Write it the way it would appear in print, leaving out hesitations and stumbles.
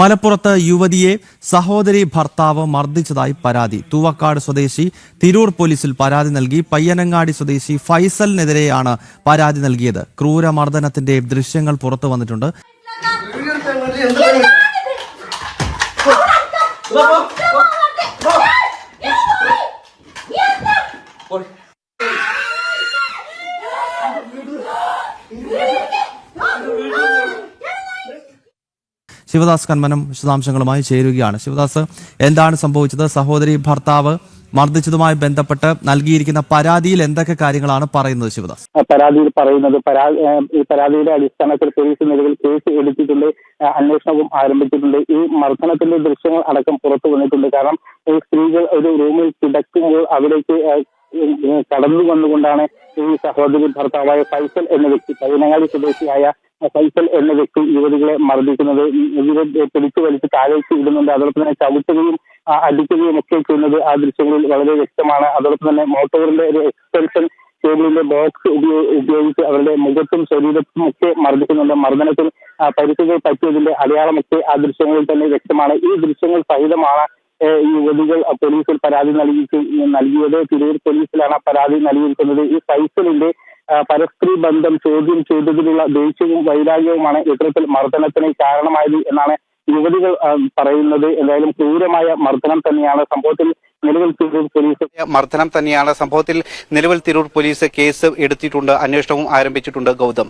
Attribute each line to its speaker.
Speaker 1: മലപ്പുറത്ത് യുവതിയെ സഹോദരി ഭർത്താവ് മർദ്ദിച്ചതായി പരാതി. തൂവക്കാട് സ്വദേശി തിരൂർ പോലീസിൽ പരാതി നൽകി. പയ്യനങ്ങാടി സ്വദേശി ഫൈസലിനെതിരെയാണ് പരാതി നൽകിയത്. ക്രൂരമർദ്ദനത്തിന്റെ ദൃശ്യങ്ങൾ പുറത്തു വന്നിട്ടുണ്ട്. ശിവദാസ് കന്മനം വിശദാംശങ്ങളുമായി ചേരുകയാണ്. ശിവദാസ്, എന്താണ് സംഭവിച്ചത്? സഹോദരി ഭർത്താവ് മർദ്ദിച്ചതുമായി ബന്ധപ്പെട്ട് നൽകിയിരിക്കുന്ന പരാതിയിൽ എന്തൊക്കെ കാര്യങ്ങളാണ് പറയുന്നത്? ശിവദാസ്,
Speaker 2: പരാതിയിൽ പറയുന്നത് ഈ പരാതിയുടെ അടിസ്ഥാനത്തിൽ പോലീസ് നിലവിൽ കേസ് എടുത്തിട്ടുണ്ട്, അന്വേഷണവും ആരംഭിച്ചിട്ടുണ്ട്. ഈ മർദ്ദനത്തിന്റെ ദൃശ്യങ്ങൾ അടക്കം പുറത്തു വന്നിട്ടുണ്ട്. കാരണം ഈ സ്ത്രീകൾ ഒരു റൂമിൽ കിടക്കുമ്പോൾ അവിടേക്ക് കടന്നു വന്നുകൊണ്ടാണ് ഈ സഹോദരി ഭർത്താവായ ഫൈസൽ എന്ന വ്യക്തി, പയ്യനങ്ങാടി സ്വദേശിയായ ഫൈസൽ എന്ന വ്യക്തി യുവതികളെ മർദ്ദിക്കുന്നത്. ഇവരെ പിടിച്ചു വലിച്ച് താഴേക്ക് ഇടുന്നുണ്ട്. അതോടൊപ്പം തന്നെ ചവിട്ടുകയും അടിക്കുകയും ഒക്കെ ചെയ്യുന്നത് ആ ദൃശ്യങ്ങളിൽ വളരെ വ്യക്തമാണ്. അതോടൊപ്പം തന്നെ മോട്ടോറിന്റെ ഒരു എക്സ്റ്റൻഷൻ കേബിളിന്റെ ബോക്സ് ഉപയോഗിച്ച് അവരുടെ മുഖത്തും ശരീരത്തും ഒക്കെ മർദ്ദിക്കുന്നുണ്ട്. മർദ്ദനത്തിൽ പരിക്കുകൾ പറ്റിയതിന്റെ അടയാളമൊക്കെ ആ ദൃശ്യങ്ങളിൽ തന്നെ വ്യക്തമാണ്. ഈ ദൃശ്യങ്ങൾ സഹിതമാണ് ഈ യുവതികൾ പോലീസിൽ പരാതി നൽകിയത്. തിരൂർ പോലീസിലാണ് പരാതി നൽകിയിരിക്കുന്നത്. ഈ ഫൈസലിന്റെ പരസ്ത്രീ ബന്ധം ചോദ്യം ചെയ്തതിലുള്ള ദേഷ്യവും വൈരാഗ്യവുമാണ് ഇത്തരത്തിൽ മർദ്ദനത്തിന് കാരണമായത് എന്നാണ് യുവതികൾ പറയുന്നത്. എന്തായാലും ക്രൂരമായ മർദ്ദനം തന്നെയാണ് സംഭവത്തിൽ നിലവിൽ തിരൂർ പോലീസ് കേസ് എടുത്തിട്ടുണ്ട്, അന്വേഷണവും ആരംഭിച്ചിട്ടുണ്ട്. ഗൗതം.